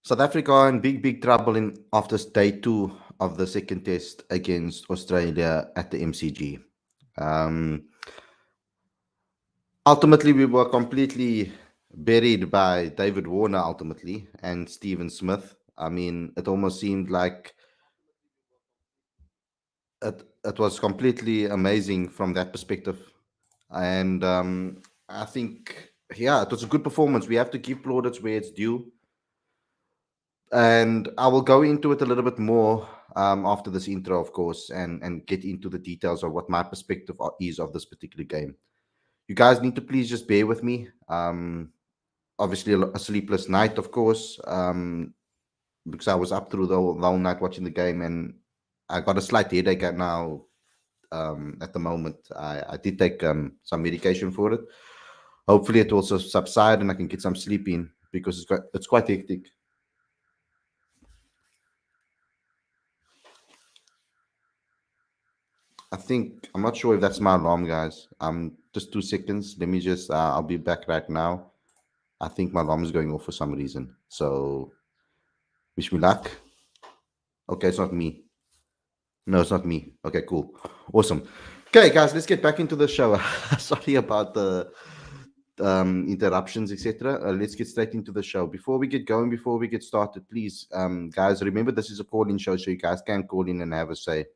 South Africa in big trouble in after day two of the second test against Australia at the MCG. Um, Ultimately, we were completely buried by David Warner ultimately and Stephen Smith. I mean, it almost seemed like it was completely amazing from that perspective. And I think, yeah, it was a good performance. We have to give plaudits where it's due. And I will go into it a little bit more after this intro, of course, and get into the details of what my perspective is of this particular game. You guys need to please just bear with me. Obviously, a sleepless night, of course, because I was up through the whole night watching the game, and I got a slight headache now. At the moment, I did take some medication for it. Hopefully, it will also subside and I can get some sleep in because it's quite hectic. I'm not sure if that's my alarm, guys. Just 2 seconds. Let me just, I'll be back right now. I think my alarm is going off for some reason. So, wish me luck. Okay, it's not me. No, it's not me. Okay, cool. Awesome. Okay, guys, let's get back into the show. Sorry about the interruptions, etc. Let's get straight into the show. Before we get going, before we get started, please, guys, remember this is a call-in show, so you guys can call in and have a say.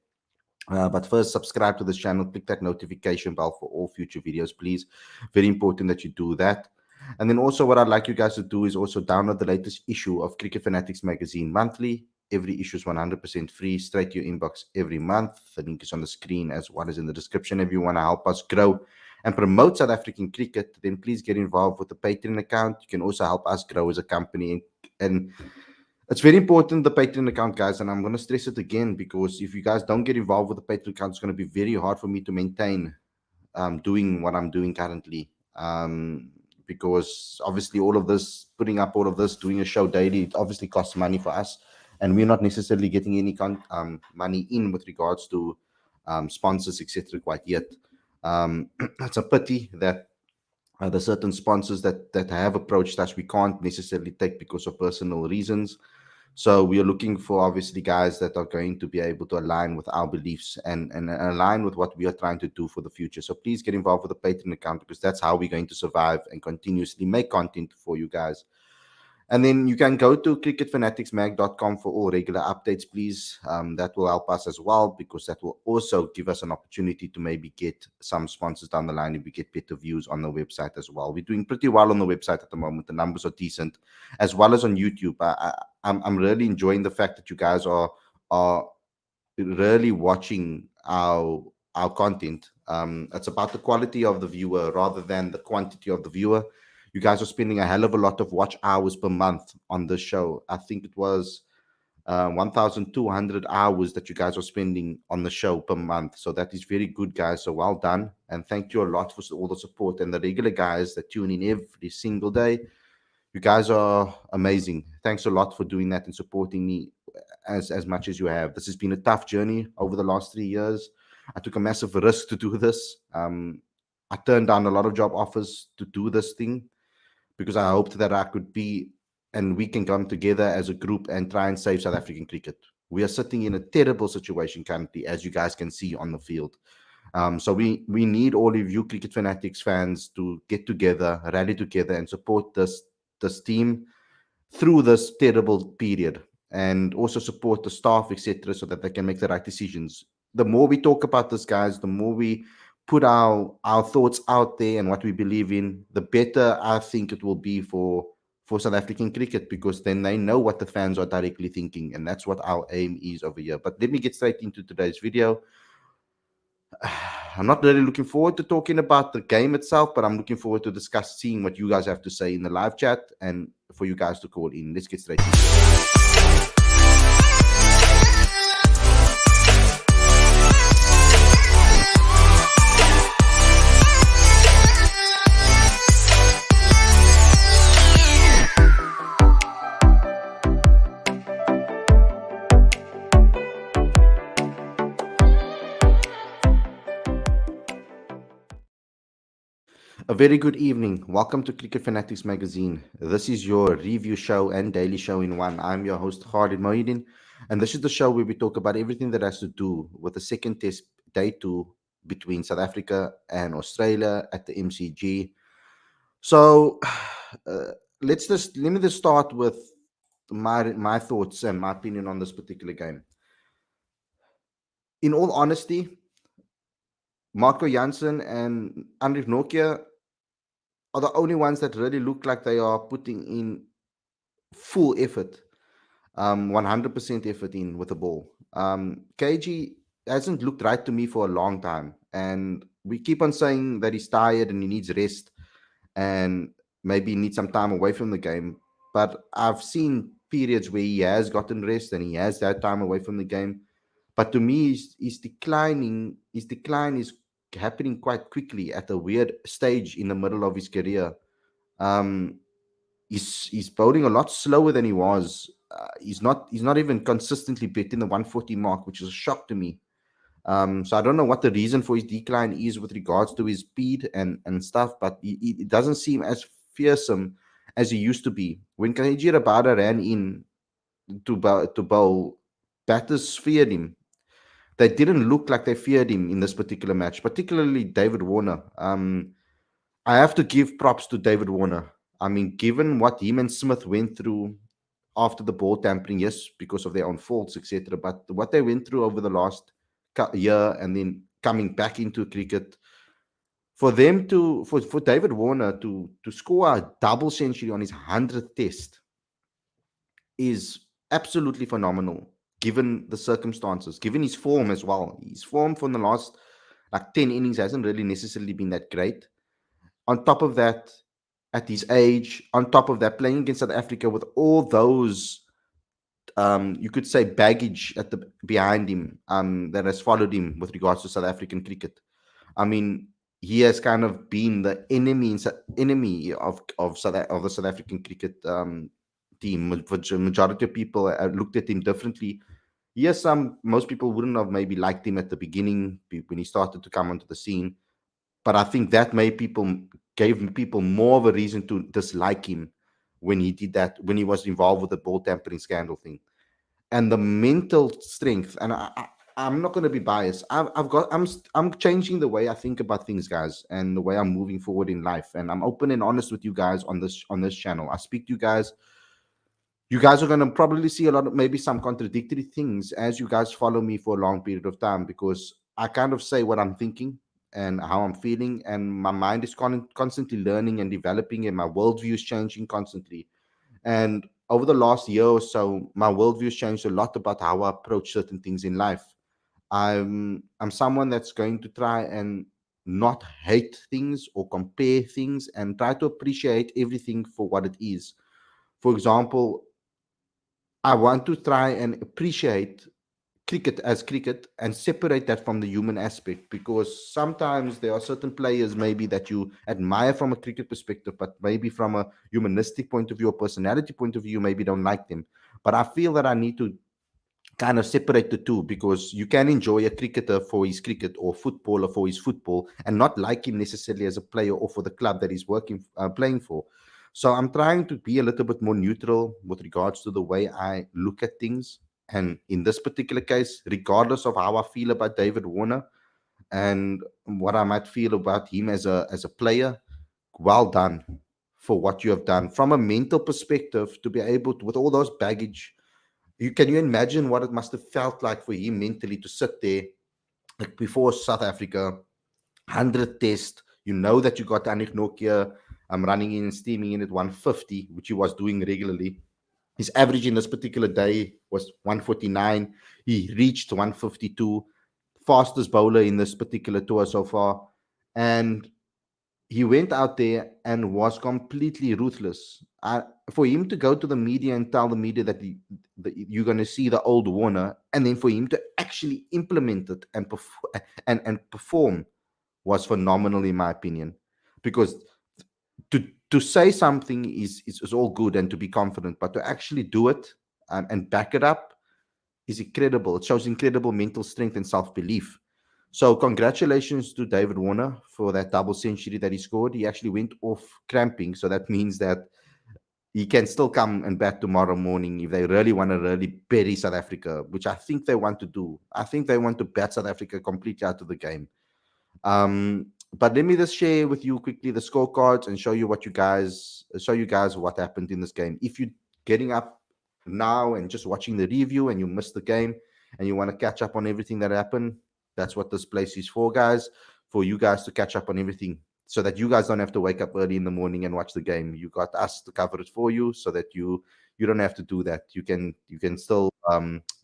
But first, subscribe to this channel, click that notification bell for all future videos, please. Very important that you do that. And then also what I'd like you guys to do is also download the latest issue of Cricket Fanatics magazine monthly. Every issue is 100% free, straight to your inbox every month. The link is on the screen as well as in the description. If you want to help us grow and promote South African cricket, then please get involved with the Patron account. You can also help us grow as a company. And it's very important, the Patreon account, guys, and I'm going to stress it again because if you guys don't get involved with the Patreon account, it's going to be very hard for me to maintain doing what I'm doing currently. Because obviously all of this, putting up all of this, doing a show daily, it obviously costs money for us, and we're not necessarily getting any money in with regards to sponsors, etc. quite yet. It's a pity that the certain sponsors that have approached us, we can't necessarily take because of personal reasons. So we are looking for obviously guys that are going to be able to align with our beliefs and align with what we are trying to do for the future. So please get involved with the Patreon account because that's how we're going to survive and continuously make content for you guys. And then you can go to cricketfanaticsmag.com for all regular updates, please. That will help us as well because that will also give us an opportunity to maybe get some sponsors down the line if we get better views on the website as well. We're doing pretty well on the website at the moment. The numbers are decent, as well as on YouTube. I'm really enjoying the fact that you guys are really watching our content. It's about the quality of the viewer rather than the quantity of the viewer. You guys are spending a hell of a lot of watch hours per month on this show. I think it was 1,200 hours that you guys are spending on the show per month. So that is very good, guys. So well done. And thank you a lot for all the support. And the regular guys that tune in every single day, you guys are amazing. Thanks a lot for doing that and supporting me as much as you have. This has been a tough journey over the last 3 years. I took a massive risk to do this. I turned down a lot of job offers to do this thing, because I hoped that I could be and we can come together as a group and try and save South African cricket. We are sitting in a terrible situation currently, as you guys can see on the field. So we need all of you Cricket Fanatics fans to get together, rally together, and support this team through this terrible period, and also support the staff, etc., so that they can make the right decisions. The more we talk about this, guys, the more we put our thoughts out there and what we believe in, the better I think it will be for South African cricket, because then they know what the fans are directly thinking, and that's what our aim is over here. But let me get straight into today's video. I'm not really looking forward to talking about the game itself, but I'm looking forward to seeing what you guys have to say in the live chat and for you guys to call in. Let's get straight into it. A very good evening. Welcome to Cricket Fanatics Magazine. This is your review show and daily show in one. I'm your host, Khalid, and this is the show where we talk about everything that has to do with the second test, day two, between South Africa and Australia at the MCG. So, uh, let me just start with my thoughts and my opinion on this particular game. In all honesty, Marco Janssen and Andrich Nokia are the only ones that really look like they are putting in full effort, 100% effort in with the ball. KG hasn't looked right to me for a long time, and we keep on saying that he's tired and he needs rest and maybe needs some time away from the game. But I've seen periods where he has gotten rest and he has that time away from the game. But to me, he's declining. His decline is happening quite quickly at a weird stage in the middle of his career. Um, he's bowling a lot slower than he was. He's not even consistently betting the 140 mark, which is a shock to me. So I don't know what the reason for his decline is with regards to his speed and stuff, but it doesn't seem as fearsome as he used to be. When Khalid Rabada ran in to bowl, batters feared him. They didn't look like they feared him in this particular match, particularly David Warner. I have to give props to David Warner. I mean, given what him and Smith went through after the ball tampering, yes, because of their own faults, etc. But what they went through over the last year and then coming back into cricket, for David Warner to score a double century on his 100th test is absolutely phenomenal, given the circumstances, given his form as well. His form from the last like 10 innings hasn't really necessarily been that great. On top of that, at his age, on top of that, playing against South Africa with all those, you could say, baggage at the behind him, that has followed him with regards to South African cricket. I mean, he has kind of been the enemy of the South African cricket team. Majority of people looked at him differently. Yes, most people wouldn't have maybe liked him at the beginning when he started to come onto the scene, but I think that gave people more of a reason to dislike him when he did that, when he was involved with the ball tampering scandal thing. And the mental strength, and I'm not going to be biased. I'm changing the way I think about things, guys, and the way I'm moving forward in life. And I'm open and honest with you guys on this channel. I speak to you guys. You guys are going to probably see a lot of maybe some contradictory things as you guys follow me for a long period of time, because I kind of say what I'm thinking and how I'm feeling, and my mind is constantly learning and developing, and my worldview is changing constantly. And over the last year or so, my worldview has changed a lot about how I approach certain things in life. I'm someone that's going to try and not hate things or compare things, and try to appreciate everything for what it is. For example, I want to try and appreciate cricket as cricket and separate that from the human aspect, because sometimes there are certain players maybe that you admire from a cricket perspective, but maybe from a humanistic point of view or personality point of view, you maybe don't like them. But I feel that I need to kind of separate the two, because you can enjoy a cricketer for his cricket or footballer for his football and not like him necessarily as a player or for the club that he's playing for. So I'm trying to be a little bit more neutral with regards to the way I look at things. And in this particular case, regardless of how I feel about David Warner and what I might feel about him as a player, well done for what you have done from a mental perspective, to be able to, with all those baggage. Can you imagine what it must have felt like for him mentally to sit there, like before South Africa, 100 test? You know that you got Anik Nokia running in and steaming in at 150, which he was doing regularly. His average in this particular day was 149. He reached 152, fastest bowler in this particular tour so far. And he went out there and was completely ruthless. For him to go to the media and tell the media that you're going to see the old Warner, and then for him to actually implement it and perform was phenomenal in my opinion. Because to say something is all good and to be confident, but to actually do it and back it up is incredible. It shows incredible mental strength and self belief. So congratulations to David Warner for that double century that he scored. He actually went off cramping, so that means that he can still come and bat tomorrow morning if they really want to really bury South Africa, which I think they want to do. I think they want to bat South Africa completely out of the game. But let me just share with you quickly the scorecards and show you guys what happened in this game. If you're getting up now and just watching the review and you missed the game and you want to catch up on everything that happened, that's what this place is for, guys. For you guys to catch up on everything, so that you guys don't have to wake up early in the morning and watch the game. You got us to cover it for you, so that you don't have to do that. You can still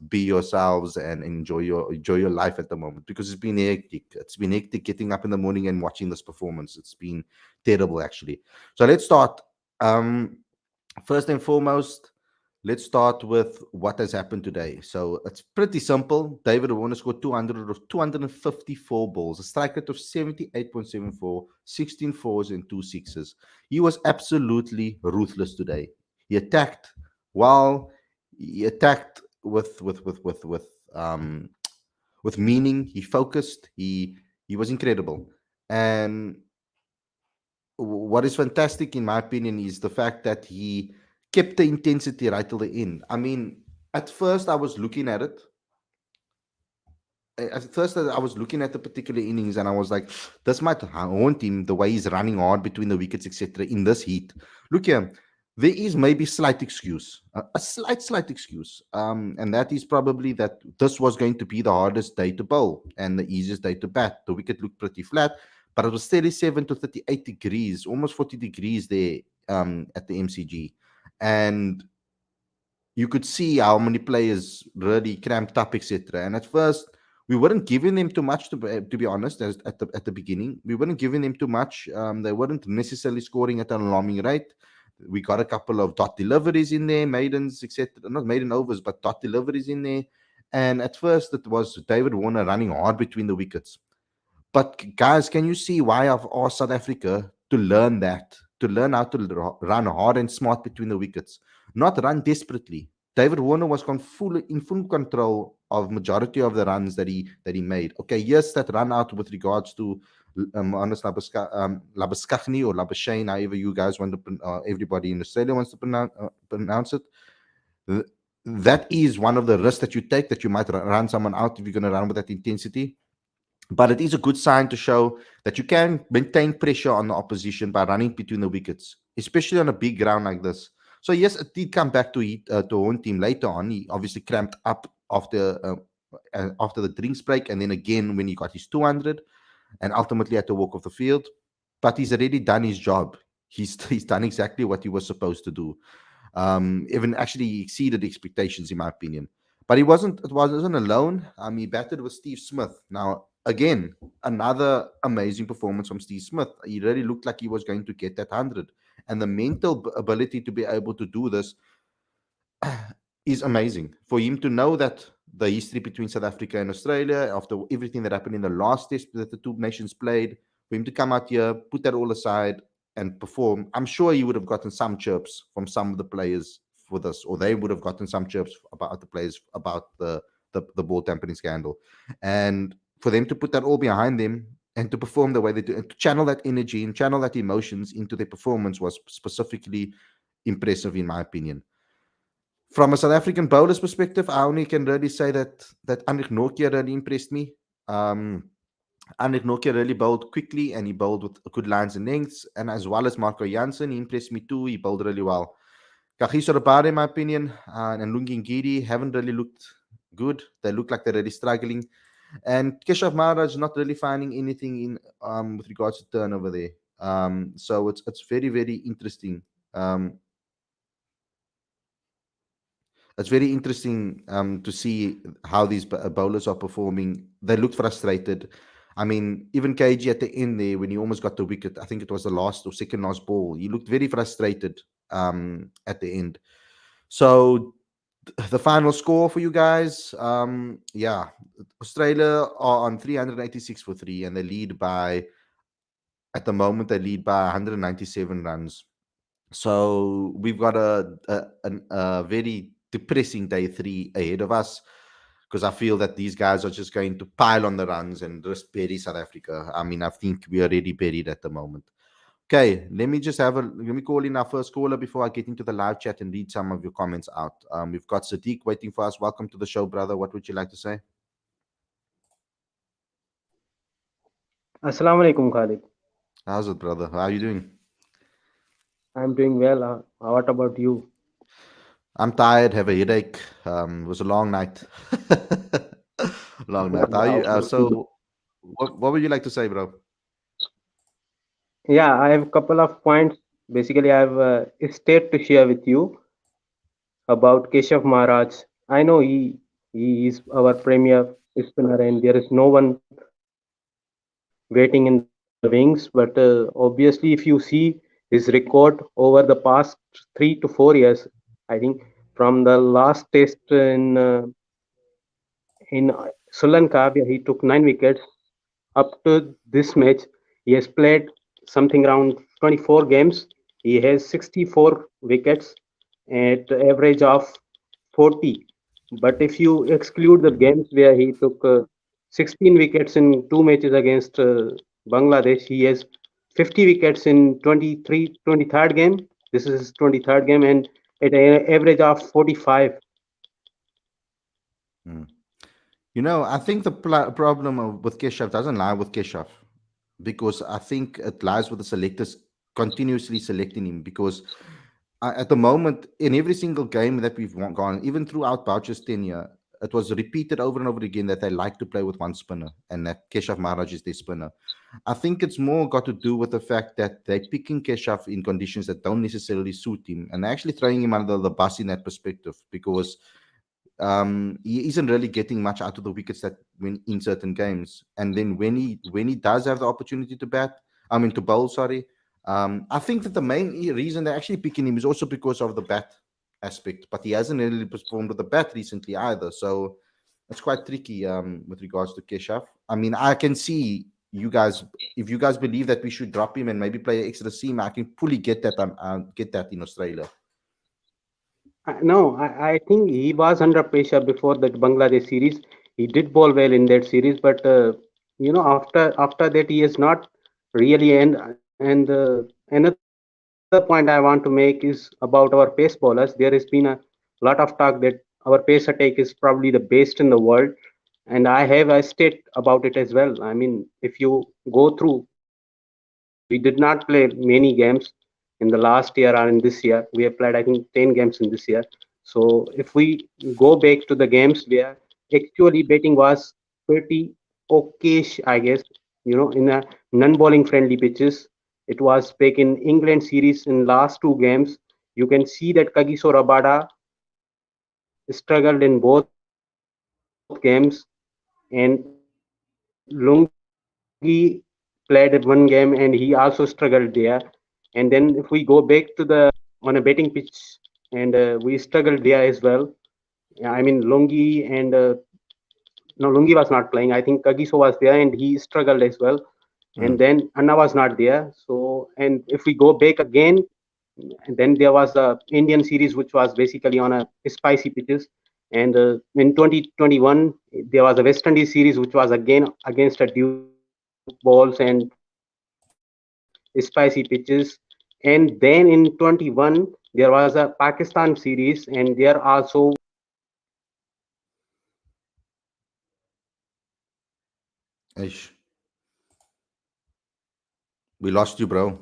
be yourselves and enjoy your life at the moment, because it's been hectic. It's been hectic getting up in the morning and watching this performance. It's been terrible, actually. So let's start. Um, First and foremost, let's start with what has happened today. So it's pretty simple. David Warner scored 200 of 254 balls, a strike rate of 78.74, 16 fours and two sixes. He was absolutely ruthless today. He attacked while he attacked with meaning. He focused. He was incredible. And what is fantastic, in my opinion, is the fact that he kept the intensity right till the end. I mean, at first I was looking at it. At first, I was looking at the particular innings, and I was like, "This might haunt him the way he's running hard between the wickets, etc." In this heat, look here, there is maybe slight excuse, a slight excuse, and that is probably that this was going to be the hardest day to bowl and the easiest day to bat. The wicket looked pretty flat, but it was 37 to 38 degrees, almost 40 degrees there at the MCG, and you could see how many players really cramped up, etc. And at first, we weren't giving them too much, to be honest. As at the beginning, we weren't giving them too much. They weren't necessarily scoring at an alarming rate. We got a couple of dot deliveries in there, maidens, etc. Not maiden overs, but dot deliveries in there. And at first, it was David Warner running hard between the wickets. But guys, can you see why I've asked South Africa to learn that, to learn how to run hard and smart between the wickets, not run desperately. David Warner was in full control of majority of the runs that he made. Okay, yes, that run out with regards to Honest Labuskaghni or Labuschagne, however you guys want to, everybody in Australia wants to pronounce it. That is one of the risks that you take, that you might run someone out if you're going to run with that intensity. But it is a good sign to show that you can maintain pressure on the opposition by running between the wickets, especially on a big ground like this. So yes, it did come back to haunt him later on. He obviously cramped up after the drinks break, and then again when he got his 200, and ultimately had to walk off the field. But he's already done his job. He's done exactly what he was supposed to do. Even actually exceeded expectations, in my opinion. But it wasn't alone. He batted with Steve Smith. Now, again, another amazing performance from Steve Smith. He really looked like he was going to get that 100. And the mental ability to be able to do this is amazing. For him to know that the history between South Africa and Australia, after everything that happened in the last test that the two nations played, for him to come out here, put that all aside, and perform, I'm sure he would have gotten some chirps from some of the players for this, or they would have gotten some chirps about the players about the ball tampering scandal. And for them to put that all behind them and to perform the way they do, and to channel that energy and channel that emotions into their performance was specifically impressive, in my opinion. From a South African bowler's perspective, I only can really say that Anrich Nokia really impressed me. Um, Anrich Nokia really bowled quickly, and he bowled with good lines and lengths. And as well as Marco Jansen, he impressed me too. He bowled really well. Kagiso Rabada, in my opinion, and Lungi Ngidi haven't really looked good. They look like they're really struggling. And Keshav Maharaj not really finding anything in with regards to turnover there. So it's very, very interesting. Um, It's very interesting to see how these bowlers are performing. They looked frustrated. I mean, even KG at the end there, when he almost got the wicket, I think it was the last or second last ball, he looked very frustrated at the end. So the final score for you guys, yeah, Australia are on 386 for three, and they lead by, at the moment, they lead by 197 runs. So we've got a very depressing day three ahead of us. because I feel that these guys are just going to pile on the runs and just bury South Africa. I mean, I think we are already buried at the moment. Okay, let me call in our first caller before I get into the live chat and read some of your comments out. We've got Sadiq waiting for us. Welcome to the show, brother. What would you like to say? Assalamu alaikum, Khalid. How's it, brother? How are you doing? I'm doing well. What about you? I'm tired, have a headache. It was a long night. Long night. How are you? Wow. So, what would you like to say, bro? Yeah, I have a couple of points. Basically, I have a state to share with you about Keshav Maharaj. I know he is our premier spinner, and there is no one waiting in the wings. But obviously, if you see his record over the past 3 to 4 years, I think from the last test in Sri Lanka, where he took 9 wickets, up to this match, he has played something around 24 games. He has 64 wickets at average of 40. But if you exclude the games where he took 16 wickets in two matches against Bangladesh, he has 50 wickets in 23rd game. This is his 23rd game and at an average of 45. Hmm. I think the problem with Keshav doesn't lie with Keshav, because I think it lies with the selectors continuously selecting him. Because at the moment, in every single game that we've gone, even throughout Boucher's tenure, it was repeated over and over again that they like to play with one spinner and that Keshav Maharaj is their spinner. I think it's more got to do with the fact that they're picking Keshav in conditions that don't necessarily suit him and actually throwing him under the bus in that perspective, because he isn't really getting much out of the wickets that when in certain games. And then when he does have the opportunity to to bowl, sorry. I think that the main reason they're actually picking him is also because of the bat aspect, but he hasn't really performed with the bat recently either. So it's quite tricky with regards to Keshav. I mean, I can see you guys, if you guys believe that we should drop him and maybe play an extra seam, I can fully get that. Get that in Australia. No, I think he was under pressure before that Bangladesh series. He did bowl well in that series, but after that he has not really. And another point I want to make is about our pace bowlers. There has been a lot of talk that our pace attack is probably the best in the world, and I have a state about it as well. I mean, if you go through, we did not play many games in the last year or in this year. We have played, I think, 10 games in this year. So if we go back to the games where actually batting was pretty okayish, I guess, in a non-bowling friendly pitches, it was back in England series in last two games. You can see that Kagiso Rabada struggled in both games, and Lungi played one game and he also struggled there. And then if we go back to the on a batting pitch, and we struggled there as well. Yeah, I mean Lungi and no, Lungi was not playing. I think Kagiso was there and he struggled as well. And then Mm, Anna was not there. So, and if we go back again, and then there was a Indian series which was basically on a spicy pitches. And in 2021, there was a West Indies series which was again against a Duke balls and spicy pitches. And then in 21, there was a Pakistan series, and there also ish. We lost you, bro.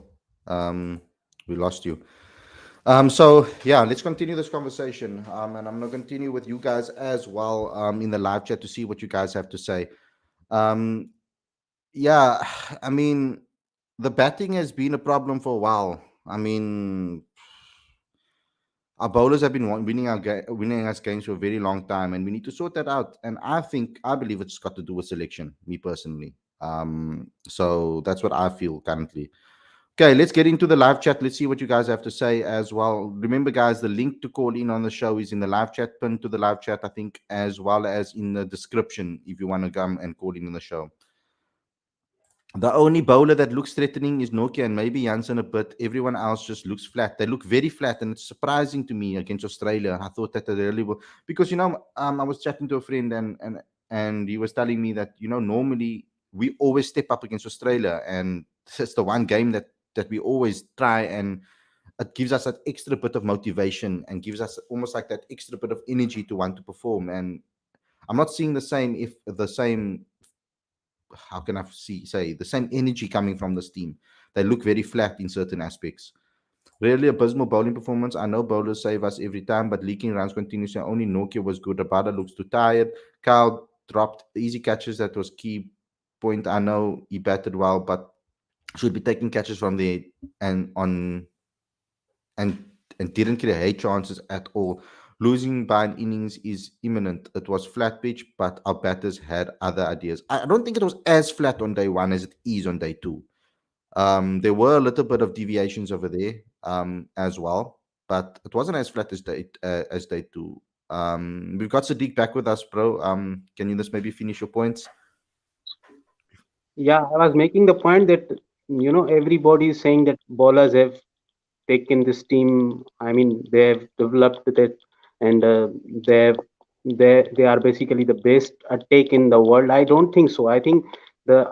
Um, we lost you. So yeah, let's continue this conversation. And I'm gonna continue with you guys as well. In the live chat to see what you guys have to say. Um, yeah, I mean, the batting has been a problem for a while. I mean, our bowlers have been winning us games for a very long time, and we need to sort that out. And I believe it's got to do with selection. Me personally. So that's what I feel currently. Okay, let's get into the live chat. Let's see what you guys have to say as well. Remember, guys, the link to call in on the show is in the live chat, pinned to the live chat, I think, as well as in the description if you want to come and call in on the show. The only bowler that looks threatening is Nokia and maybe Janssen a bit. Everyone else just looks flat. They look very flat, and it's surprising to me against Australia. I thought that they really were because I was chatting to a friend and he was telling me that normally we always step up against Australia, and this is the one game that we always try, and it gives us that extra bit of motivation and gives us almost like that extra bit of energy to want to perform. And I'm not seeing the same how can I say the same energy coming from this team. They look very flat in certain aspects. Really abysmal bowling performance. I know bowlers save us every time, but leaking runs continuously. Only Nokia was good. Abada looks too tired. Kyle dropped easy catches. That was key point. I know he batted well, but should be taking catches from there and on and and didn't create chances at all. Losing by an innings is imminent. It was flat pitch, but our batters had other ideas. I don't think it was as flat on day one as it is on day two. There were a little bit of deviations over there as well, but it wasn't as flat as day two. We've got Sadiq back with us, bro. Can you just maybe finish your points? Yeah, I was making the point that everybody is saying that bowlers have taken this team. I mean, they have developed it, and they are basically the best attack in the world. I don't think so. I think the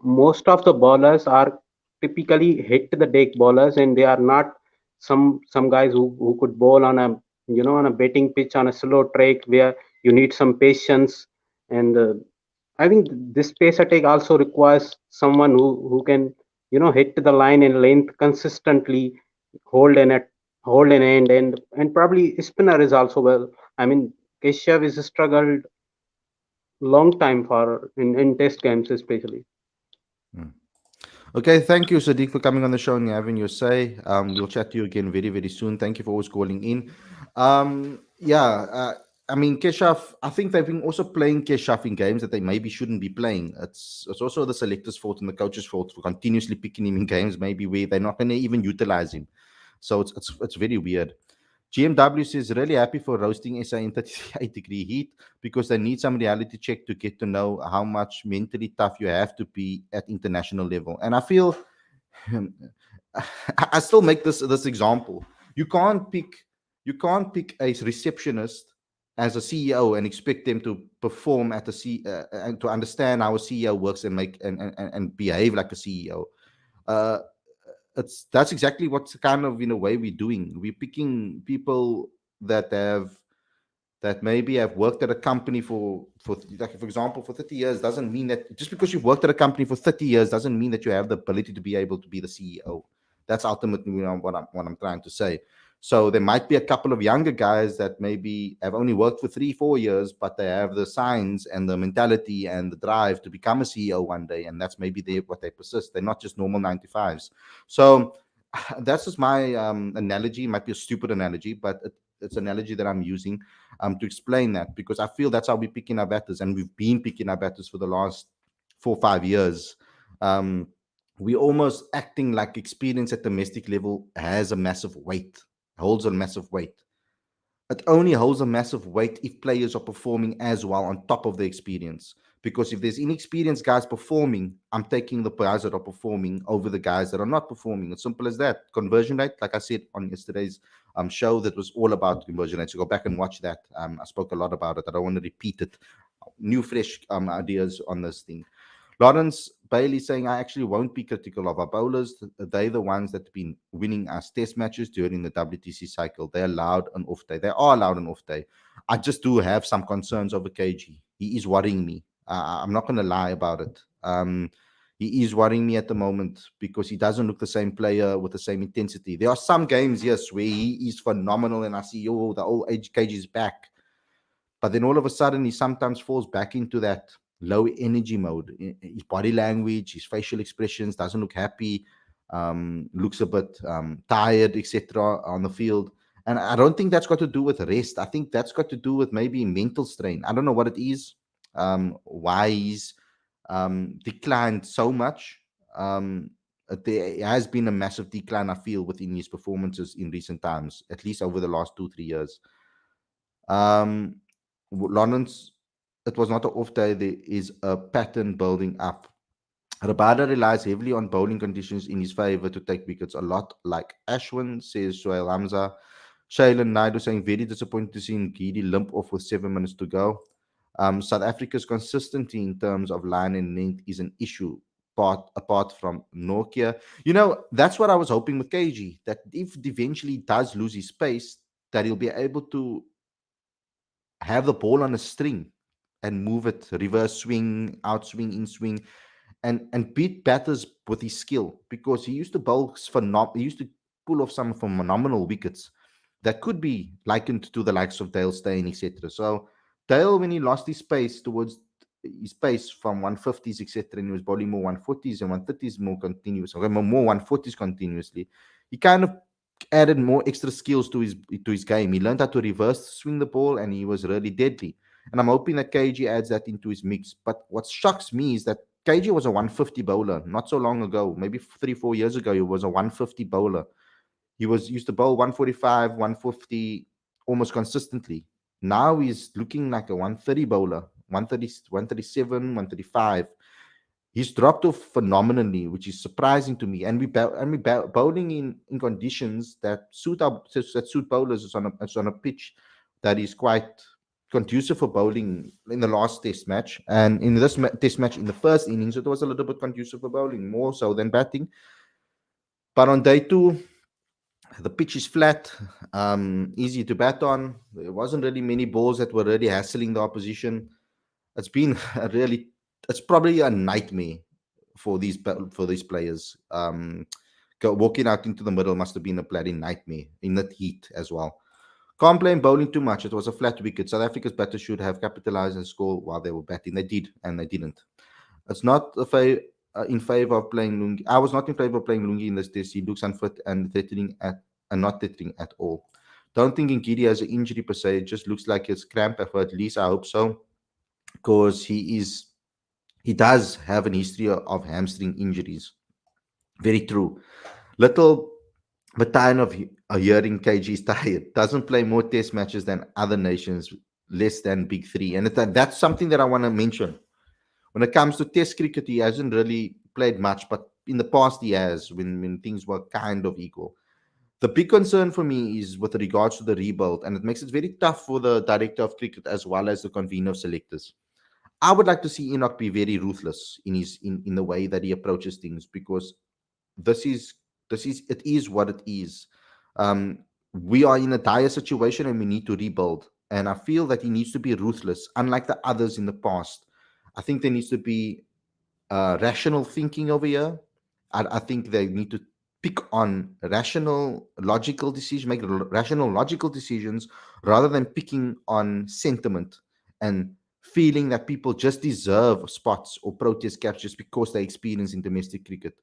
most of the bowlers are typically hit the deck bowlers, and they are not some guys who could bowl on a on a betting pitch on a slow track where you need some patience. And I think this pace attack also requires someone who can hit the line and length consistently, hold an at hold an end, and probably spinner is also well. I mean, Keshav is struggled long time for in test games especially. Hmm. Okay, thank you, Sadiq, for coming on the show and having your say. We'll chat to you again very, very soon. Thank you for always calling in. Yeah, I mean, Keshaf, I think they've been also playing Keshaf in games that they maybe shouldn't be playing. It's also the selector's fault and the coach's fault for continuously picking him in games maybe where they're not going to even utilize him. So it's very weird. GMW says really happy for roasting SA in 38-degree heat because they need some reality check to get to know how much mentally tough you have to be at international level. And I feel I still make this example. You can't pick you can't pick a receptionist as a CEO and expect them to perform at the and to understand how a CEO works and make and behave like a CEO. Uh, that's exactly what's kind of in a way we're doing. We're picking people that maybe have worked at a company for like for example for 30 years doesn't mean that just because you've worked at a company for 30 years doesn't mean that you have the ability to be able to be the CEO. That's ultimately what I'm trying to say. So there might be a couple of younger guys that maybe have only worked for 3-4 years, but they have the signs and the mentality and the drive to become a CEO one day, and that's maybe what they persist. They're not just normal 9 to 5s. So that's just my analogy. It might be a stupid analogy, but it's an analogy that I'm using to explain that because I feel that's how we're picking our batters, and we've been picking our batters for the last 4 or 5 years. Um, we're almost acting like experience at domestic level has a massive weight, holds a massive weight. It only holds a massive weight if players are performing as well on top of the experience. Because if there's inexperienced guys performing, I'm taking the guys that are performing over the guys that are not performing. It's simple as that. Conversion rate, like I said on yesterday's show, that was all about conversion rate. So go back and watch that. I spoke a lot about it. I don't want to repeat it. New, fresh ideas on this thing. Lawrence Bailey saying, I actually won't be critical of our bowlers. They're the ones that have been winning us test matches during the WTC cycle. They're allowed an off day. They are allowed an off day. I just do have some concerns over KG. He is worrying me. I'm not going to lie about it. He is worrying me at the moment because he doesn't look the same player with the same intensity. There are some games, yes, where he is phenomenal and I see, oh, the old age KG is back. But then all of a sudden, he sometimes falls back into that low energy mode. His body language, his facial expressions doesn't look happy, looks a bit tired, etc. on the field. And I don't think that's got to do with rest. I think that's got to do with maybe mental strain. I don't know what it is, why he's declined so much. There has been a massive decline, I feel, within his performances in recent times, at least over the last 2-3 years. Um, Lawrence, it was not an off day. There is a pattern building up. Rabada relies heavily on bowling conditions in his favour to take wickets a lot, like Ashwin, says Shoaib Hamza. Shailen Naidu saying, very disappointed to see Ngidi limp off with 7 minutes to go. South Africa's consistency in terms of line and length is an issue, apart from Nokia. That's what I was hoping with KG, that if eventually does lose his pace, that he'll be able to have the ball on a string and move it, reverse swing, out swing, in swing, and beat batters with his skill, because he used to he used to pull off some phenomenal wickets that could be likened to the likes of Dale Steyn, etc. So Dale, when he lost his pace towards his pace from 150s, etc., and he was bowling more 140s and 130s more continuous, or more 140s continuously, he kind of added more extra skills to his game. He learned how to reverse swing the ball, and he was really deadly. And I'm hoping that KG adds that into his mix. But what shocks me is that KG was a 150 bowler not so long ago, maybe 3-4 years ago. He was a 150 bowler. He was used to bowl 145, 150 almost consistently. Now he's looking like a 130 bowler, 130, 137, 135. He's dropped off phenomenally, which is surprising to me. And bowling in conditions that suit bowlers. It's on a pitch that is quite conducive for bowling in the last test match. And in this test match, in the first innings, it was a little bit conducive for bowling, more so than batting. But on day two, the pitch is flat, easy to bat on. There wasn't really many balls that were really hassling the opposition. It's been a really, it's probably a nightmare for these players. Walking out into the middle must have been a bloody nightmare in that heat as well. Can't blame bowling too much. It was a flat wicket. South Africa's batters should have capitalized and scored while they were batting. They did, and they didn't. It's not in favor of playing Lungi. I was not in favor of playing Lungi in this test. He looks unfit and not threatening at all. Don't think Ngidi has an injury per se. It just looks like it's cramp. But at least I hope so, because he does have an history of hamstring injuries. Very true. Little battalion of a hearing KG is tired. Doesn't play more test matches than other nations, less than big three. And that's something that I want to mention. When it comes to test cricket, he hasn't really played much, but in the past he has, when things were kind of equal. The big concern for me is with regards to the rebuild, and it makes it very tough for the director of cricket as well as the convener of selectors. I would like to see Enoch be very ruthless in the way that he approaches things, because this is it is what it is. Um, we are in a dire situation and we need to rebuild. And I feel that he needs to be ruthless, unlike the others in the past. I think there needs to be rational thinking over here. I think they need to pick on rational, logical decisions, make rational, logical decisions rather than picking on sentiment and feeling that people just deserve spots or Proteas caps just because they experience in domestic cricket.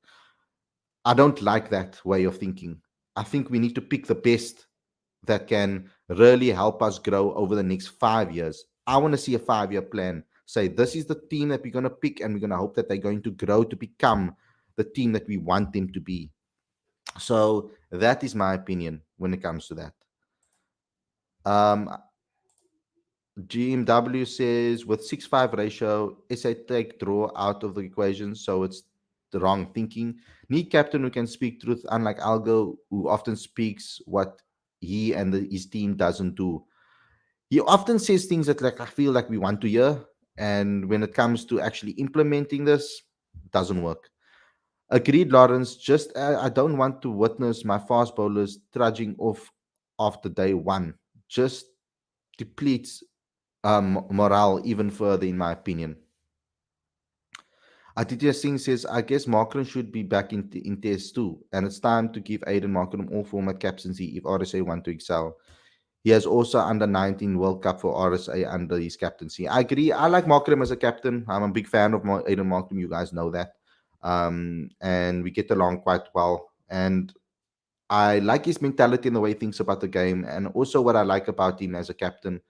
I don't like that way of thinking. I think we need to pick the best that can really help us grow over the next 5 years. I want to see a 5 year plan. Say, this is the team that we're going to pick, and we're going to hope that they're going to grow to become the team that we want them to be. So that is my opinion when it comes to that. Um, GMW says with 6-5 ratio, SA take draw out of the equation, so it's the wrong thinking. Need captain who can speak truth, unlike Algo, who often speaks what he and his team doesn't do. He often says things that like I feel like we want to hear, and when it comes to actually implementing this, doesn't work. Agreed, Lawrence. Just I don't want to witness my fast bowlers trudging off after day one. Just depletes morale even further, in my opinion. Aditya Singh says, I guess Markram should be back in test too, and it's time to give Aiden Markram all format captaincy if RSA want to excel. He has also under 19 World Cup for RSA under his captaincy. I agree. I like Markram as a captain. I'm a big fan of Aiden Markram. You guys know that. And we get along quite well. And I like his mentality and the way he thinks about the game. And also what I like about him as a captain,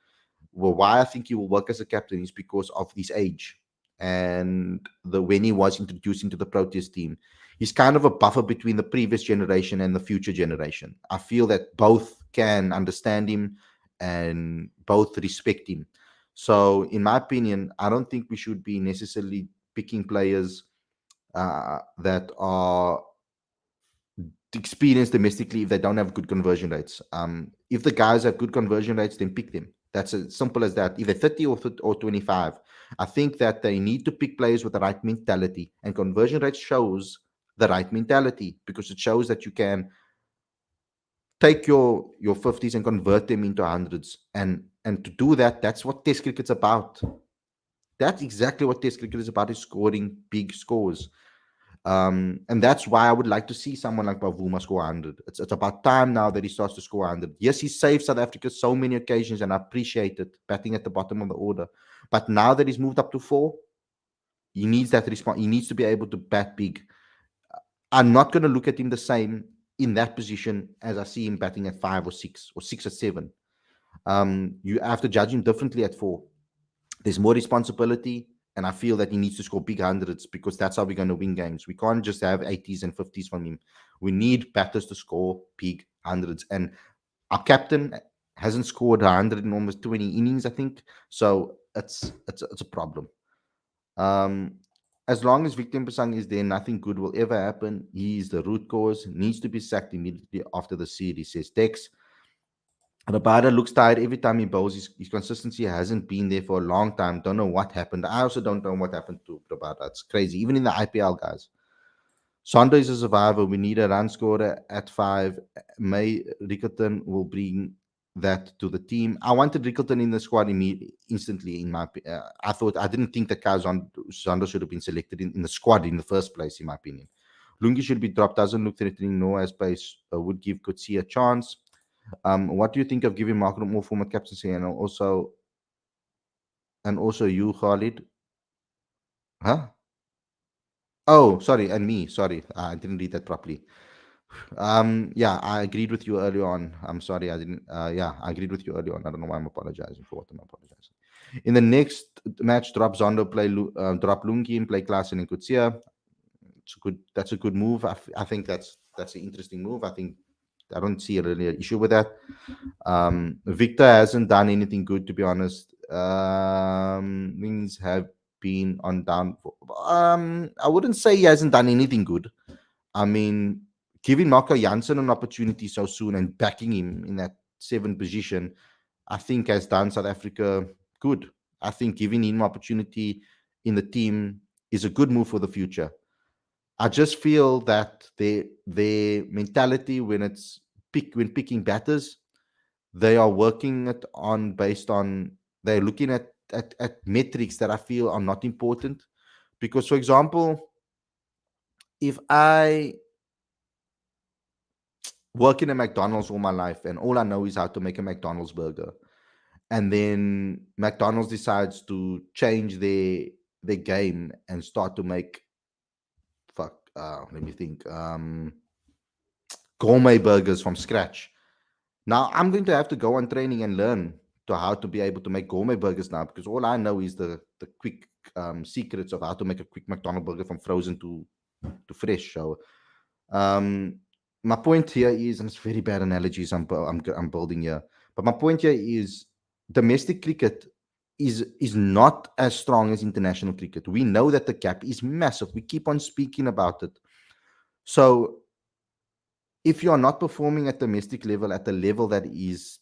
well, why I think he will work as a captain is because of his age and the when he was introduced into the Proteas team. He's kind of a buffer between the previous generation and the future generation. I feel that both can understand him and both respect him. So, in my opinion, I don't think we should be necessarily picking players that are experienced domestically if they don't have good conversion rates. If the guys have good conversion rates, then pick them. That's as simple as that. Either 30 or 25. I think that they need to pick players with the right mentality, and conversion rate shows the right mentality because it shows that you can take your 50s and convert them into hundreds. And to do that, that's what Test cricket's about. That's exactly what Test cricket is about: is scoring big scores. And that's why I would like to see someone like Bavuma score 100. It's about time now that he starts to score 100. Yes, he saved South Africa so many occasions, and I appreciate it, batting at the bottom of the order. But now that he's moved up to 4, he needs that response. He needs to be able to bat big. I'm not going to look at him the same in that position as I see him batting at 5 or 6 or 7. You have to judge him differently at 4. There's more responsibility, and I feel that he needs to score big hundreds because that's how we're going to win games. We can't just have 80s and 50s from him. We need batters to score big hundreds. And our captain hasn't scored 100 in almost 20 innings, I think. So it's a problem. Um, as long as Victor Pasang is there, nothing good will ever happen. He is the root cause, needs to be sacked immediately after the series, says Dex. Rabada looks tired every time he bowls. His consistency hasn't been there for a long time. Don't know what happened. I also don't know what happened to Rabada. It's crazy. Even in the IPL, guys. Sonda is a survivor. We need a run scorer at 5. May Rickerton will bring that to the team. I wanted Rickerton in the squad instantly. I didn't think that Sonda should have been selected in the squad in the first place, in my opinion. Lungi should be dropped. Doesn't look threatening. No as space would give Kutsi a chance. What do you think of giving Mark more format captaincy and also you, Khalid? Huh? Oh, sorry, and me. Sorry, I didn't read that properly. Yeah, I agreed with you earlier on. I'm sorry, I didn't. Yeah, I agreed with you earlier on. I don't know why I'm apologizing for what I'm apologizing. In the next match, drop Zondo, drop Lungi and play Klassen and Kutsia. It's a good. That's a good move. I think that's an interesting move. I don't see really an issue with that. Victor hasn't done anything good, to be honest. Things have been on down. I wouldn't say he hasn't done anything good. I mean, giving Marco Janssen an opportunity so soon and backing him in that 7 position, I think has done South Africa good. I think giving him opportunity in the team is a good move for the future. I just feel that their mentality when picking batters, they are working it on based on they're looking at metrics that I feel are not important. Because, for example, if I work in a McDonald's all my life and all I know is how to make a McDonald's burger, and then McDonald's decides to change their game and start to make let me think gourmet burgers from scratch. Now I'm going to have to go on training and learn to how to be able to make gourmet burgers now because all I know is the quick secrets of how to make a quick McDonald's burger from frozen to fresh. So um, my point here is, and it's very bad analogies I'm building here, but my point here is domestic cricket is not as strong as international cricket. We know that the gap is massive. We keep on speaking about it. So if you are not performing at domestic level at the level that is,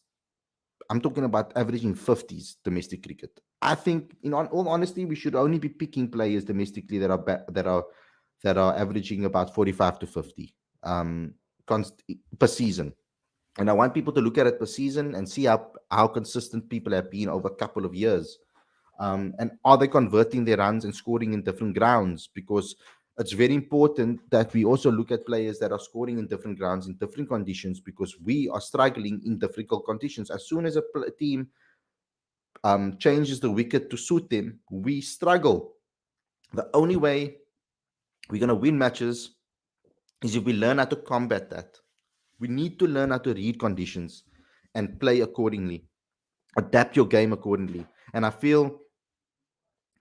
I'm talking about averaging 50s domestic cricket. I think, in all honesty, we should only be picking players domestically that are averaging about 45 to 50 um, per season. And I want people to look at it per season and see how consistent people have been over a couple of years. And are they converting their runs and scoring in different grounds? Because it's very important that we also look at players that are scoring in different grounds in different conditions because we are struggling in difficult conditions. As soon as a team changes the wicket to suit them, we struggle. The only way we're going to win matches is if we learn how to combat that. We need to learn how to read conditions and play accordingly, adapt your game accordingly. And I feel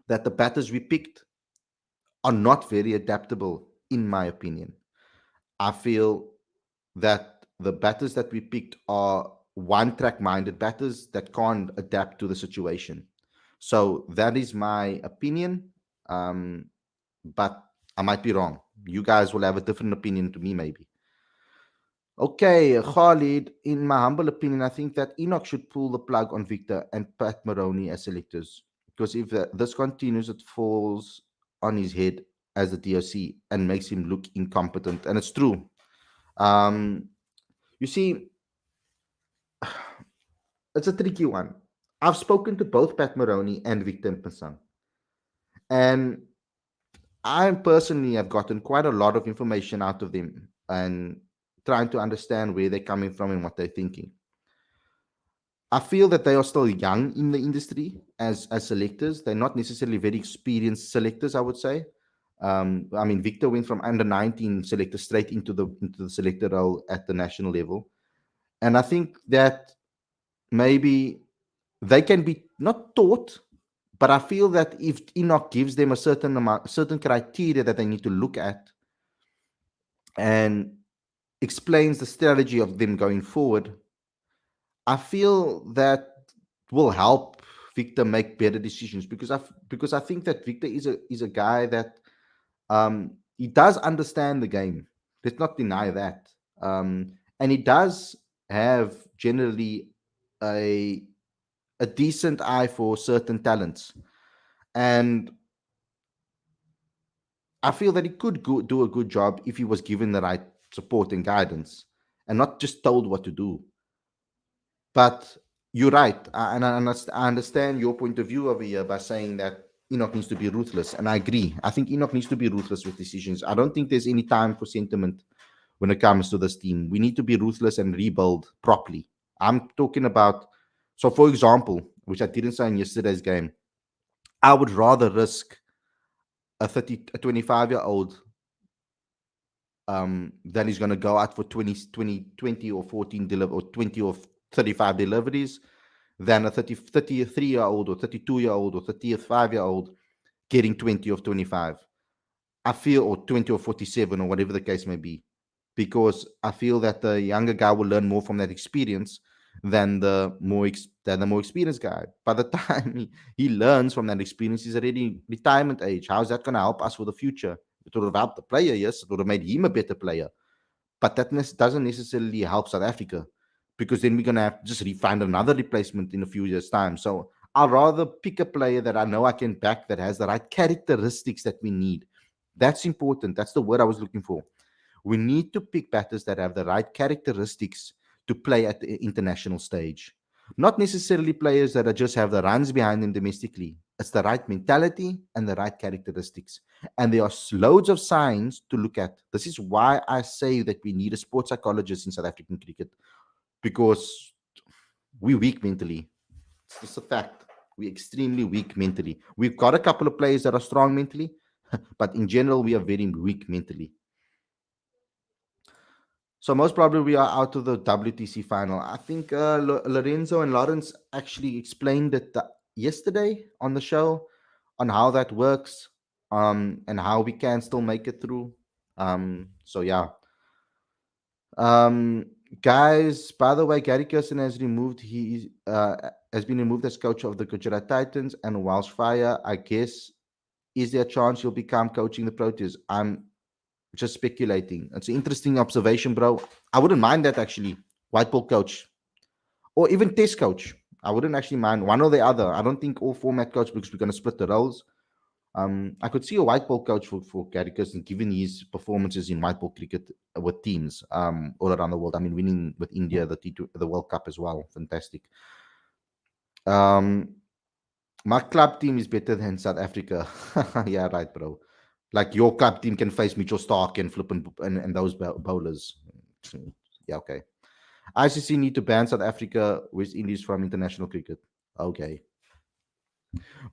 that the batters we picked are not very adaptable, in my opinion. I feel that the batters that we picked are one track minded batters that can't adapt to the situation. So that is my opinion. But I might be wrong. You guys will have a different opinion to me, maybe. Okay, Khalid, in my humble opinion, I think that Enoch should pull the plug on Victor and Pat Maroney as selectors. Because if this continues, it falls on his head as a DOC and makes him look incompetent. And it's true. Um, you see, it's a tricky one. I've spoken to both Pat Maroney and Victor Mpasang, and I personally have gotten quite a lot of information out of them and trying to understand where they're coming from and what they're thinking. I feel that they are still young in the industry as selectors. They're not necessarily very experienced selectors, I would say. I mean, Victor went from under 19 selector straight into the selector role at the national level, and I think that maybe they can be not taught, but I feel that if Enoch gives them a certain amount, certain criteria that they need to look at, and explains the strategy of them going forward, I feel that will help Victor make better decisions because I think that Victor is a guy that he does understand the game. Let's not deny that, and he does have generally a a decent eye for certain talents, and I feel that he could do a good job if he was given the right support and guidance, and not just told what to do. But you're right, and I understand your point of view over here by saying that Enoch needs to be ruthless, and I agree. I think Enoch needs to be ruthless with decisions. I don't think there's any time for sentiment when it comes to this team. We need to be ruthless and rebuild properly. I'm talking about, so for example, which I didn't say in yesterday's game, I would rather risk a 25-year-old then he's going to go out for 20 or 14 or 20 or 35 deliveries than a 33-year-old or 32-year-old or 35-year-old getting 20 of 25. I feel, or 20 or 47 or whatever the case may be, because I feel that the younger guy will learn more from that experience than the more experienced guy. By the time he learns from that experience, he's already retirement age. How is that going to help us for the future? It would have helped the player, yes. It would have made him a better player, but that doesn't necessarily help South Africa, because then we're going to have to just find another replacement in a few years' time. So I'd rather pick a player that I know I can back, that has the right characteristics that we need. That's important. That's the word I was looking for. We need to pick batters that have the right characteristics to play at the international stage. Not necessarily players that are just have the runs behind them domestically. It's the right mentality and the right characteristics. And there are loads of signs to look at. This is why I say that we need a sports psychologist in South African cricket, because we're weak mentally. It's just a fact. We're extremely weak mentally. We've got a couple of players that are strong mentally, but in general, we are very weak mentally. So most probably we are out of the WTC final. I think Lorenzo and Lawrence actually explained it yesterday on the show on how that works, and how we can still make it through. So yeah. Um, Guys, by the way, Gary Kirsten has been removed as coach of the Gujarat Titans and Welsh Fire. I guess, is there a chance he'll become coaching the Proteas? I'm just speculating. It's an interesting observation, bro. I wouldn't mind that actually. White ball coach or even test coach. I wouldn't actually mind one or the other. I don't think all format coach, because we're going to split the roles. I could see a white ball coach for Gary Kirsten, given his performances in white ball cricket with teams all around the world. I mean, winning with India the World Cup as well. Fantastic. Um, my club team is better than South Africa. Yeah, right, bro. Like your club team can face Mitchell Stark and Flip and those bowlers. Yeah, okay. ICC need to ban South Africa, West Indies from international cricket. Okay.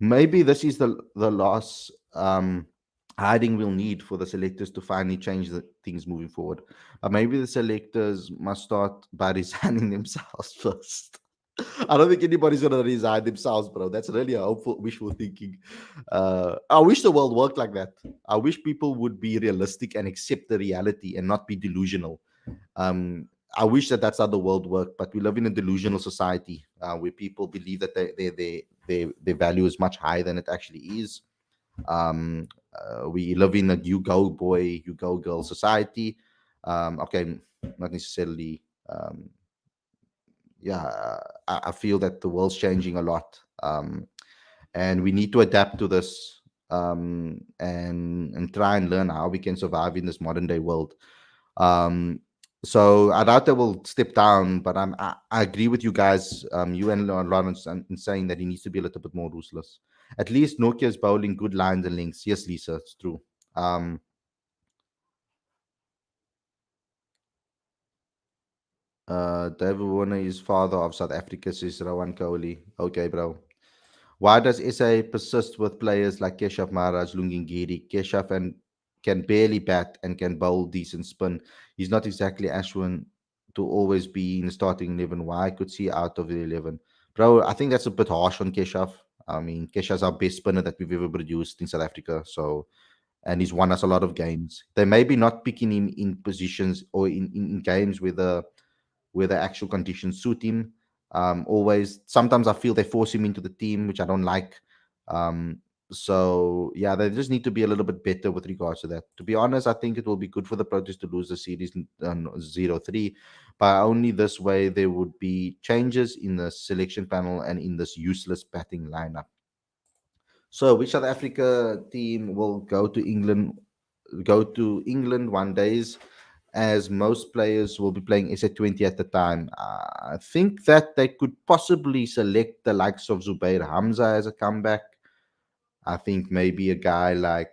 Maybe this is the last hiding we'll need for the selectors to finally change the things moving forward. But maybe the selectors must start by resigning themselves first. I don't think anybody's gonna resign themselves, bro. That's really a hopeful, wishful thinking. I wish the world worked like that. I wish people would be realistic and accept the reality and not be delusional. Um, I wish that that's how the world worked, but we live in a delusional society where people believe that their value is much higher than it actually is. We live in a you go boy, you go girl society. Okay, not necessarily. Yeah, I feel that the world's changing a lot, and we need to adapt to this, and try and learn how we can survive in this modern day world. Um, so I doubt they will step down, but I agree with you guys, you and Lawrence, in saying that he needs to be a little bit more ruthless. At least Nokia's bowling good lines and links. Yes, Lisa, it's true. Um, David Warner is father of South Africa, says Rawan Kohli. Okay, bro. Why does SA persist with players like Keshav Maharaj, Lungingiri? Keshav and can barely bat and can bowl decent spin. He's not exactly Ashwin to always be in the starting 11. Why could see out of the 11? Bro, I think that's a bit harsh on Keshav. I mean, Keshav's our best spinner that we've ever produced in South Africa. So, and he's won us a lot of games. They may be not picking him in positions or in games where the actual conditions suit him. Always, sometimes I feel they force him into the team, which I don't like. Um, so yeah, they just need to be a little bit better with regards to that. To be honest, I think it will be good for the Proteas to lose the series 0-3, but only this way there would be changes in the selection panel and in this useless batting lineup. So, which South Africa team will go to England? Go to England one days, as most players will be playing SA20 at the time. I think that they could possibly select the likes of Zubair Hamza as a comeback. I think maybe a guy like,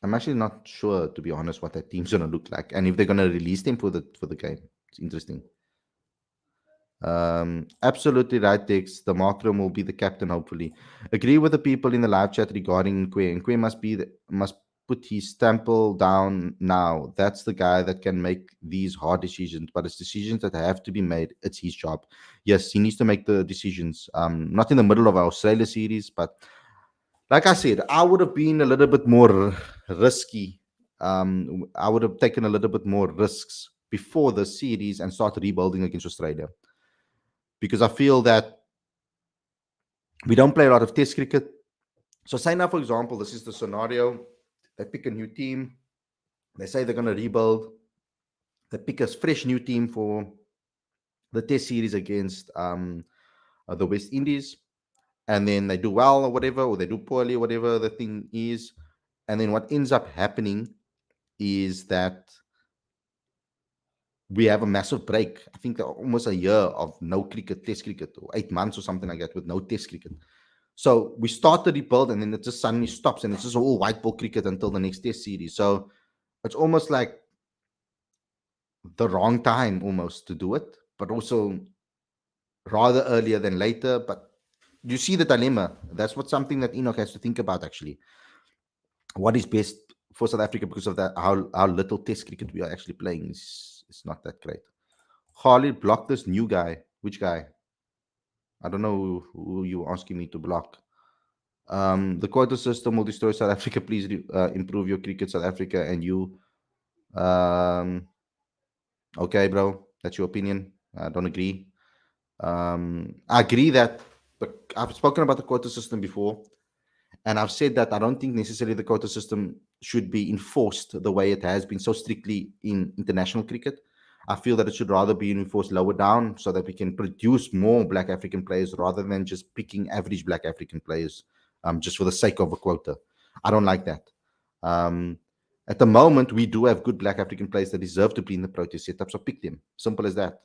I'm actually not sure, to be honest, what that team's gonna look like, and if they're gonna release them for the game. It's interesting. Absolutely right, Dex. The Markram will be the captain, hopefully. Agree with the people in the live chat regarding Nkwe. Nkwe must put his stample down now. That's the guy that can make these hard decisions, but it's decisions that have to be made. It's his job. Yes, he needs to make the decisions. Not in the middle of our Australia series, but like I said, I would have been a little bit more risky. I would have taken a little bit more risks before the series and start rebuilding against Australia, because I feel that we don't play a lot of test cricket. So say now, for example, this is the scenario. They pick a new team. They say they're going to rebuild. They pick a fresh new team for the test series against the West Indies. And then they do well or whatever, or they do poorly, whatever the thing is. And then what ends up happening is that we have a massive break. I think almost a year of no cricket, test cricket, or 8 months or something like that with no test cricket. So we start the rebuild and then it just suddenly stops and it's just all white ball cricket until the next test series. So it's almost like the wrong time almost to do it, but also rather earlier than later. But you see the dilemma. That's what something that Enoch has to think about actually. What is best for South Africa because of that, how little test cricket we are actually playing is not that great. Khalid blocked this new guy. Which guy? I don't know who you asking me to block. The quota system will destroy South Africa. Please improve your cricket, South Africa, and you. Um, okay, bro, that's your opinion. I don't agree. I agree that I've spoken about the quota system before, and I've said that I don't think necessarily the quota system should be enforced the way it has been so strictly in international cricket. I feel that it should rather be enforced lower down so that we can produce more Black African players rather than just picking average Black African players just for the sake of a quota. I don't like that. Um, at the moment, we do have good Black African players that deserve to be in the Proteas setup, so pick them. Simple as that.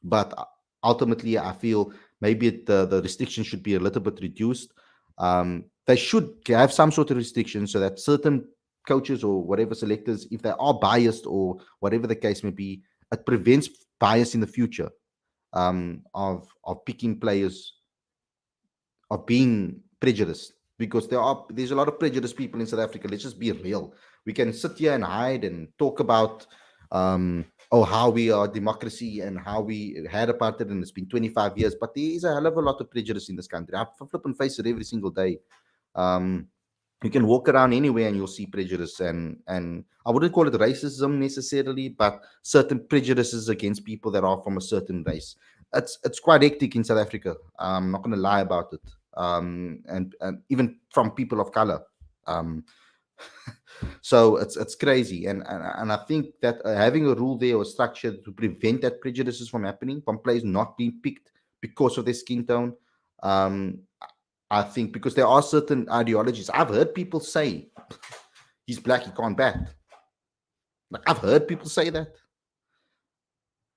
But ultimately, I feel maybe the restriction should be a little bit reduced. They should have some sort of restriction so that certain coaches or whatever selectors, if they are biased or whatever the case may be, it prevents bias in the future, of picking players, of being prejudiced, because there's a lot of prejudiced people in South Africa. Let's just be real. We can sit here and hide and talk about how we are democracy and how we had apartheid and it's been 25 years, but there is a hell of a lot of prejudice in this country. I flip and face it every single day. um you can walk around anywhere and you'll see prejudice, and I wouldn't call it racism necessarily, but certain prejudices against people that are from a certain race. It's quite hectic in South Africa. I'm not going to lie about it. and even from people of color. Um, so it's crazy, and I think that having a rule there or structure to prevent that prejudices from happening, from players not being picked because of their skin tone. Um, I think because there are certain ideologies. I've heard people say he's black, he can't bat. Like I've heard people say that,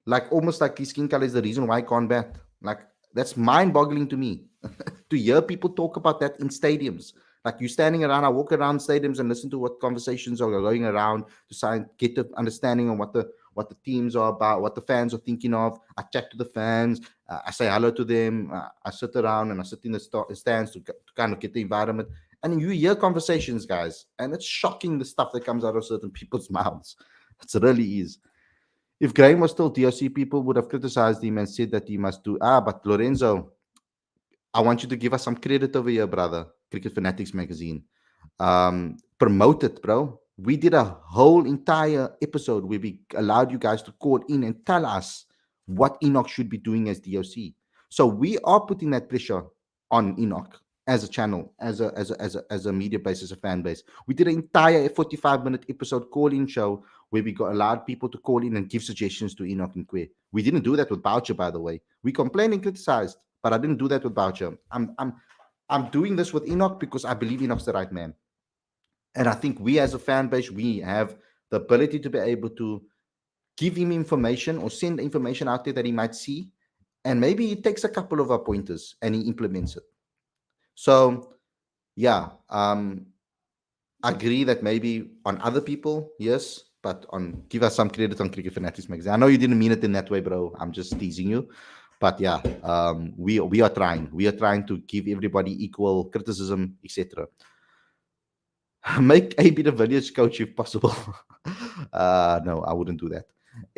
like almost like his skin color is the reason why he can't bat. Like that's mind-boggling to me to hear people talk about that in stadiums. Like you standing around, I walk around stadiums and listen to what conversations are going around to try and get the understanding of what the teams are about, what the fans are thinking of. I chat to the fans, I say hello to them, I sit around and I sit in the stands to kind of get the environment. And you hear conversations, guys, and it's shocking the stuff that comes out of certain people's mouths. It really is. If Graham was still DRC, people would have criticized him and said that he must do. But Lorenzo, I want you to give us some credit over here, brother. Cricket Fanatics magazine. Promote it, bro. We did a whole entire episode where we allowed you guys to call in and tell us what Enoch should be doing as DOC. So we are putting that pressure on Enoch as a channel, as a media base, as a fan base. We did an entire 45-minute episode call-in show where we got allowed people to call in and give suggestions to Enoch and Quay. We didn't do that with Boucher, by the way. We complained and criticized, but I didn't do that with Boucher. I'm doing this with Enoch because I believe Enoch's the right man. And I think we as a fan base, we have the ability to be able to give him information or send information out there that he might see. And maybe he takes a couple of our pointers and he implements it. So, yeah, I agree that maybe on other people, yes, but on give us some credit on Cricket Fanatics magazine. I know you didn't mean it in that way, bro. I'm just teasing you. But yeah, we are trying. We are trying to give everybody equal criticism, etc. Make AB the village coach if possible. No, I wouldn't do that.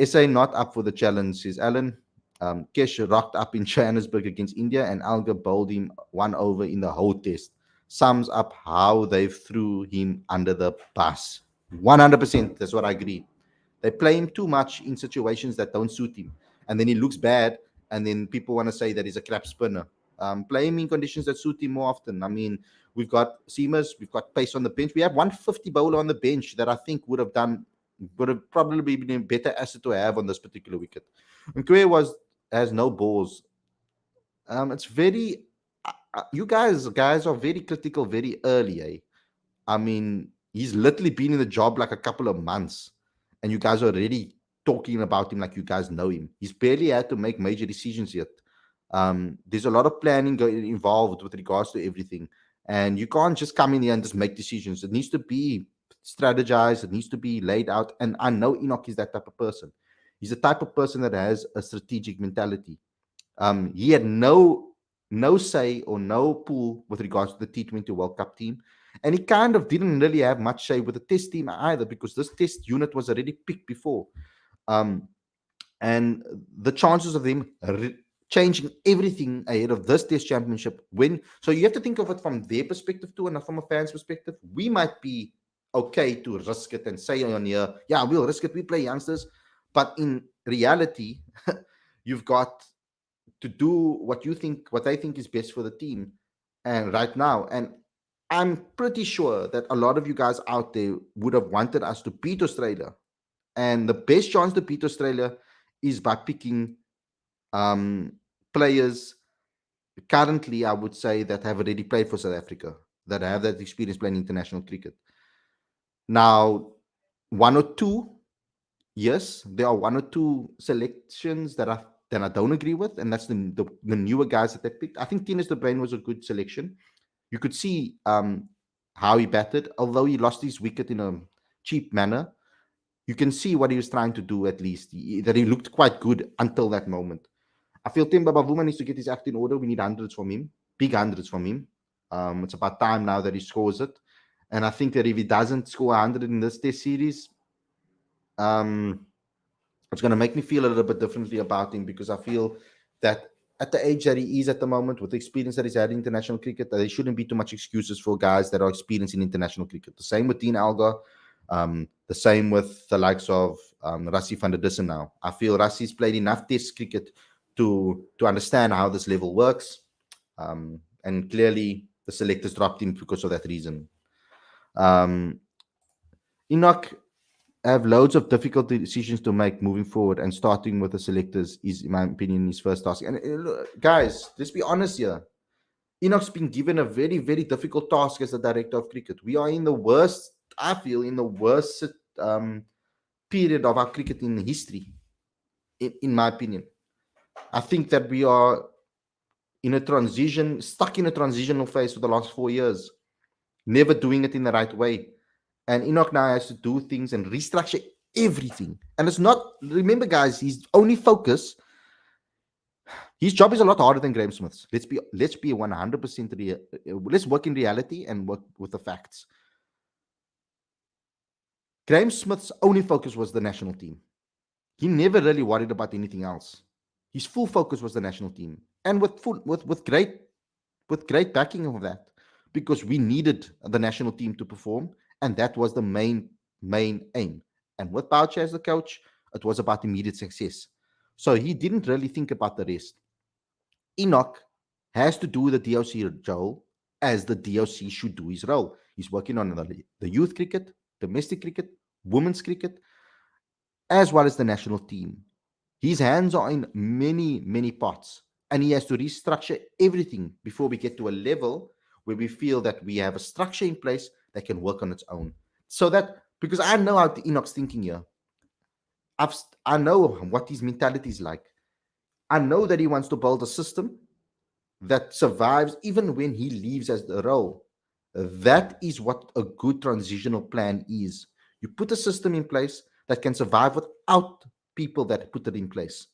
SA not up for the challenge, says Alan. Kesh rocked up in Johannesburg against India, and Alga bowled him one over in the whole test. Sums up how they threw him under the bus. 100%. That's what I agree. They play him too much in situations that don't suit him, and then he looks bad, and then people want to say that he's a crap spinner. Play him in conditions that suit him more often. I mean, we've got seamers, we've got pace on the bench. We have 150 bowler on the bench that I think would have probably been a better asset to have on this particular wicket. And has no balls. It's very you guys are very critical very early, eh? I mean, he's literally been in the job like a couple of months, and you guys are already talking about him like you guys know him. He's barely had to make major decisions yet. There's a lot of planning involved with regards to everything, and you can't just come in here and just make decisions. It needs to be strategized. It needs to be laid out. And I know Enoch is that type of person. He's the type of person that has a strategic mentality. He had no say or no pull with regards to the T20 World Cup team. And he kind of didn't really have much say with the test team either because this test unit was already picked before. Um, and the chances of them changing everything ahead of this test championship so you have to think of it from their perspective too, and not from a fan's perspective. We might be okay to risk it and say on here, yeah, we'll risk it, we play youngsters. But in reality, you've got to do what they think is best for the team and right now. And I'm pretty sure that a lot of you guys out there would have wanted us to beat Australia, and the best chance to beat Australia is by picking um, players currently, I would say, that have already played for South Africa, that have that experience playing international cricket. Now, one or two, yes, there are one or two selections that I don't agree with, and that's the newer guys that they picked. I think Tinus de Bruin was a good selection. You could see how he batted, although he lost his wicket in a cheap manner. You can see what he was trying to do, at least, that he looked quite good until that moment. I feel Tim Babavuma needs to get his act in order. We need hundreds from him, big hundreds from him. It's about time now that he scores it. And I think that if he doesn't score 100 in this test series, it's going to make me feel a little bit differently about him, because I feel that at the age that he is at the moment, with the experience that he's had in international cricket, there shouldn't be too much excuses for guys that are experienced in international cricket. The same with Dean Alga, the same with the likes of Rassie van der Dussen now. I feel Rassie's played enough test cricket to understand how this level works. And and clearly the selectors dropped him because of that reason. Um, Enoch have loads of difficult decisions to make moving forward, and starting with the selectors is, in my opinion, his first task. And guys, let's be honest here. Enoch's been given a very, very difficult task as the director of cricket. We are in the worst, I feel, in the worst um, period of our cricket in history, in my opinion. I think that we are in a transition, stuck in a transitional phase for the last 4 years, never doing it in the right way. And Enoch now has to do things and restructure everything. And it's not, remember, guys, his only focus, his job is a lot harder than Graham Smith's. Let's be 100% let's work in reality and work with the facts. Graham Smith's only focus was the national team. He never really worried about anything else. His full focus was the national team, and with great backing of that, because we needed the national team to perform, and that was the main aim. And with Boucher as the coach, it was about immediate success. So he didn't really think about the rest. Enoch has to do the DOC role as the DOC should do his role. He's working on the youth cricket, domestic cricket, women's cricket, as well as the national team. His hands are in many, many parts, and he has to restructure everything before we get to a level where we feel that we have a structure in place that can work on its own. So that, because I know how Enoch's thinking here, I know what his mentality is like. I know that he wants to build a system that survives even when he leaves as the role. That is what a good transitional plan is. You put a system in place that can survive without people that put it in place.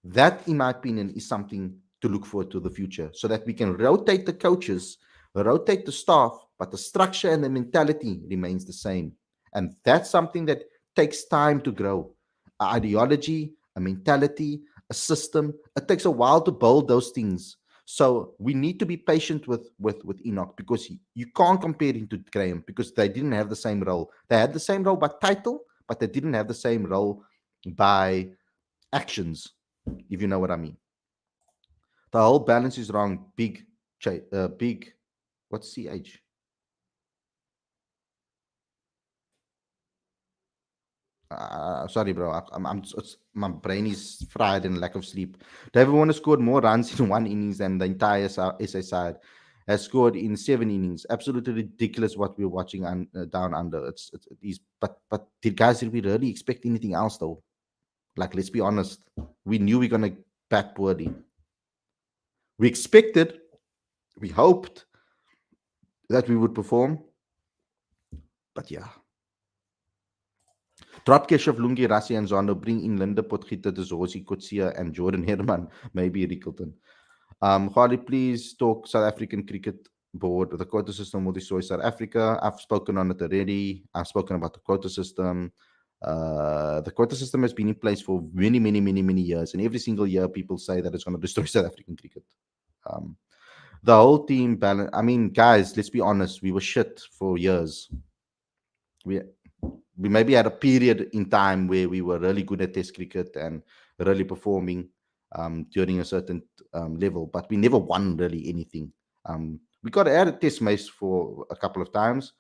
That, in my opinion, is something to look forward to the future, so that we can rotate the coaches, rotate the staff, but the structure and the mentality remains the same. And that's something that takes time to grow. A ideology, a mentality, a system, it takes a while to build those things. So we need to be patient with Enoch, because you can't compare him to Graham, because they didn't have the same role. They had the same role by title, but they didn't have the same role by actions, if you know what I mean. The whole balance is wrong. Big, what's CH? Sorry, bro. My brain is fried and lack of sleep. David Warner scored more runs in one innings than the entire SA side has scored in 7 innings. Absolutely ridiculous what we're watching down under. But did we really expect anything else though? Like, let's be honest. We knew we're gonna bat poorly. We expected, we hoped that we would perform, but yeah. Drop Keshav, Lungi, Rassi, and Zondo. Bring in Linda Potgieter, Dezosi, Kotsia, and Jordan Herman. Maybe Rickleton. Khalid, please talk South African Cricket Board. The quota system will destroy South Africa. I've spoken on it already. I've spoken about the quota system. The quota system has been in place for many, many, many, many years. And every single year, people say that it's going to destroy South African cricket. The whole team balance. I mean, guys, let's be honest. We were shit for years. We maybe had a period in time where we were really good at test cricket and really performing during a certain level, but we never won really anything. We got out of test match for a couple of times,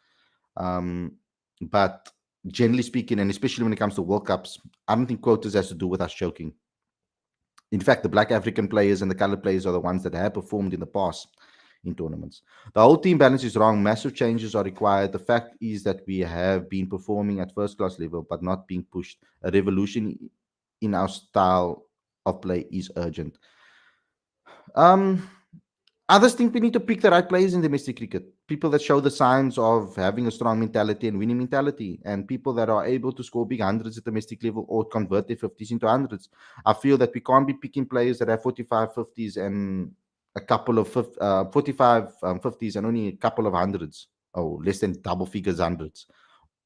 but generally speaking, and especially when it comes to World Cups, I don't think quotas has to do with us choking. In fact, the black African players and the colored players are the ones that have performed in the past in tournaments. The whole team balance is wrong. Massive changes are required. The fact is that we have been performing at first class level, but not being pushed. A revolution in our style of play is urgent. Um, Others think we need to pick the right players in domestic cricket. People that show the signs of having a strong mentality and winning mentality, and people that are able to score big hundreds at domestic level or convert their 50s into hundreds. I feel that we can't be picking players that have 45 50s and a couple of 45 50s and only a couple of hundreds, or less than double figures hundreds,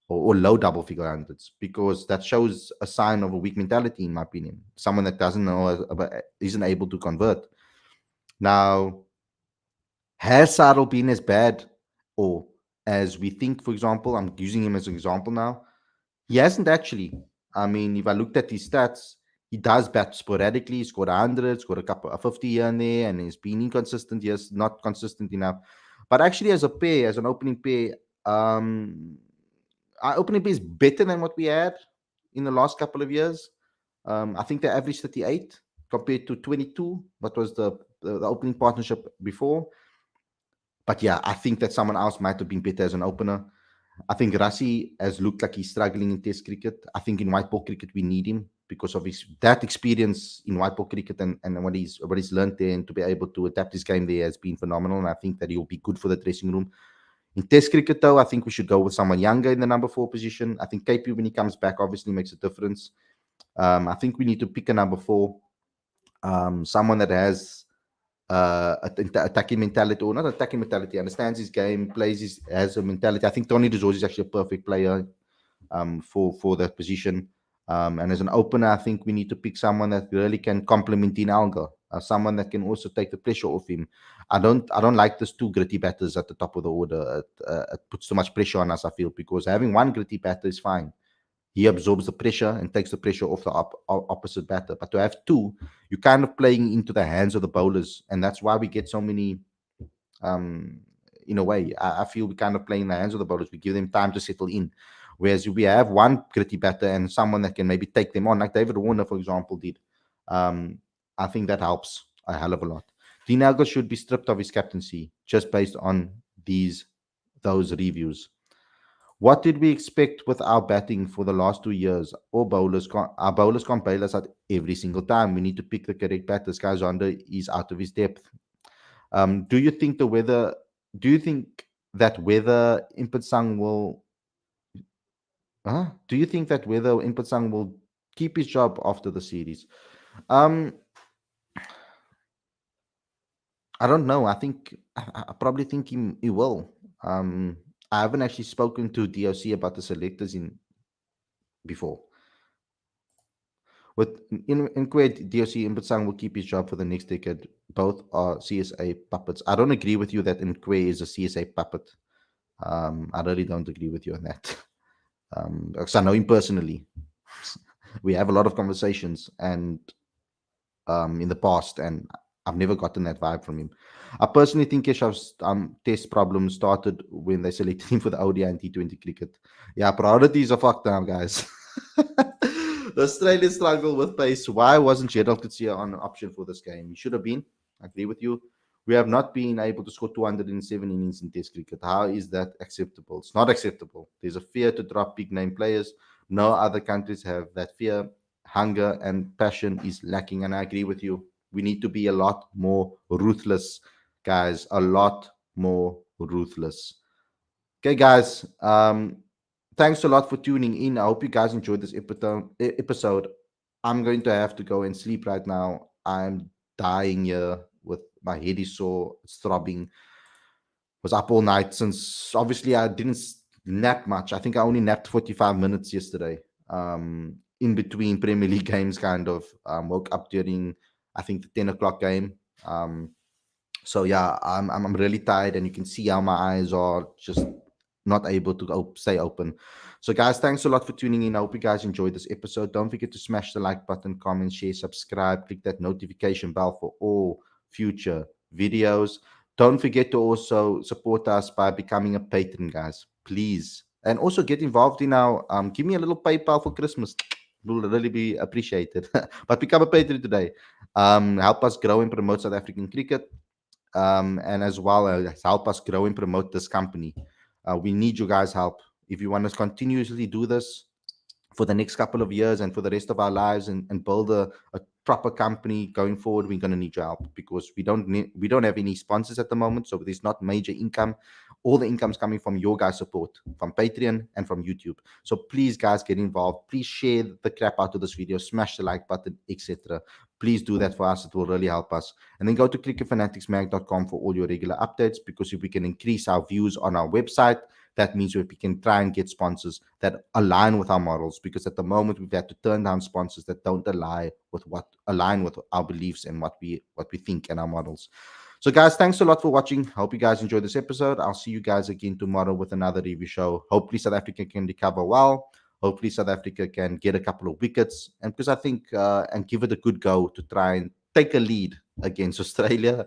or low double figure hundreds, because that shows a sign of a weak mentality, in my opinion. Someone that doesn't know, isn't able to convert. Now, has Saddle been as bad or as we think? For example, I'm using him as an example now. He hasn't actually. I mean, if I looked at his stats, he does bat sporadically. He scored 100, scored a couple of 50 here and there, and he's been inconsistent. Yes, not consistent enough. But actually, as a pair, as an opening pair, um, our opening pair is better than what we had in the last couple of years. I think they averaged 38 compared to 22. What was the opening partnership before? But yeah, I think that someone else might have been better as an opener. I think Rassi has looked like he's struggling in Test cricket. I think in white ball cricket we need him because of his that experience in white ball cricket and what he's learned there, and to be able to adapt his game there has been phenomenal. And I think that he'll be good for the dressing room. In Test cricket, though, I think we should go with someone younger in the number 4 position. I think KP, when he comes back, obviously makes a difference. I think we need to pick a number 4, someone that has attacking mentality, or not attacking mentality, understands his game, has a mentality. I think Tony DeZorge is actually a perfect player for that position. And as an opener, I think we need to pick someone that really can complement Dean Alga, someone that can also take the pressure off him. I don't like those two gritty batters at the top of the order. It puts too much pressure on us, I feel, because having one gritty batter is fine. He absorbs the pressure and takes the pressure off the opposite batter. But to have two, you're kind of playing into the hands of the bowlers, and that's why we get so many. Um, in a way, I feel we kind of play in the hands of the bowlers. We give them time to settle in, whereas if we have one gritty batter and someone that can maybe take them on, like David Warner, for example, did. Um, I think that helps a hell of a lot. Dean Elgar should be stripped of his captaincy just based on those reviews. What did we expect with our batting for the last 2 years? Our bowlers can't bail us out every single time. We need to pick the correct batter. Sky Zander is out of his depth. Do you think the weather? Do you think that whether Impetsang will? Do you think that whether Impetsang will keep his job after the series? Um, I don't know. I probably think he will. I haven't actually spoken to DOC about the selectors in before. With in Kuwait, DOC Impetsang will keep his job for the next decade. Both are CSA puppets. I don't agree with you that Nkwe is a CSA puppet. I really don't agree with you on that. Because I know him personally. We have a lot of conversations and in the past, and I've never gotten that vibe from him. I personally think Keshav's test problem started when they selected him for the ODI and T20 cricket. Yeah, priorities are fucked now, guys. The Australians struggle with pace. Why wasn't Gerald Coetzee on an option for this game? He should have been. I agree with you. We have not been able to score 207 innings in Test cricket. How is that acceptable? It's not acceptable. There's a fear to drop big name players. No other countries have that fear. Hunger and passion is lacking, and I agree with you. We need to be a lot more ruthless, guys. A lot more ruthless. Okay, guys. Thanks a lot for tuning in. I hope you guys enjoyed this episode. I'm going to have to go and sleep right now. I'm dying here with my head is sore, it's throbbing. Was up all night since obviously I didn't nap much. I think I only napped 45 minutes yesterday. In between Premier League games, kind of. Woke up during I think the 10 o'clock game. So yeah, I'm really tired, and you can see how my eyes are just not able to stay open. So guys, thanks a lot for tuning in. I hope you guys enjoyed this episode. Don't forget to smash the like button, comment, share, subscribe, click that notification bell for all future videos. Don't forget to also support us by becoming a patron, guys, please. And also get involved in our give me a little PayPal for Christmas. Will really be appreciated. But become a patron today. Help us grow and promote South African cricket, and as well as help us grow and promote this company. We need you guys' help. If you want to continuously do this for the next couple of years and for the rest of our lives, and build a proper company going forward, we're going to need your help, because we don't have any sponsors at the moment, so there's not major income. All the income's coming from your guys' support, from Patreon and from YouTube. So please, guys, get involved. Please share the crap out of this video, smash the like button, etc. Please do that for us. It will really help us. And then go to cricketfanaticsmag.com for all your regular updates, because if we can increase our views on our website, that means that we can try and get sponsors that align with our models, because at the moment we've had to turn down sponsors that don't align with our beliefs and what we think and our models. So guys, thanks a lot for watching. Hope you guys enjoyed this episode. I'll see you guys again tomorrow with another review show. Hopefully South Africa can recover well. Hopefully, South Africa can get a couple of wickets, and because I think and give it a good go to try and take a lead against Australia.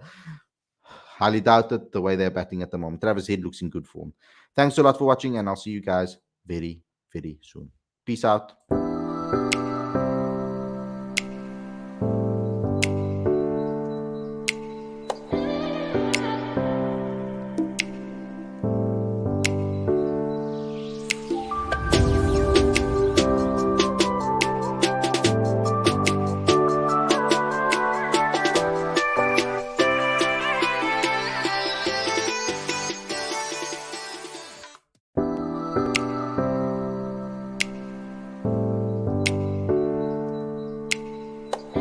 Highly doubt it the way they're batting at the moment. Travis Head looks in good form. Thanks a lot for watching, and I'll see you guys very, very soon. Peace out.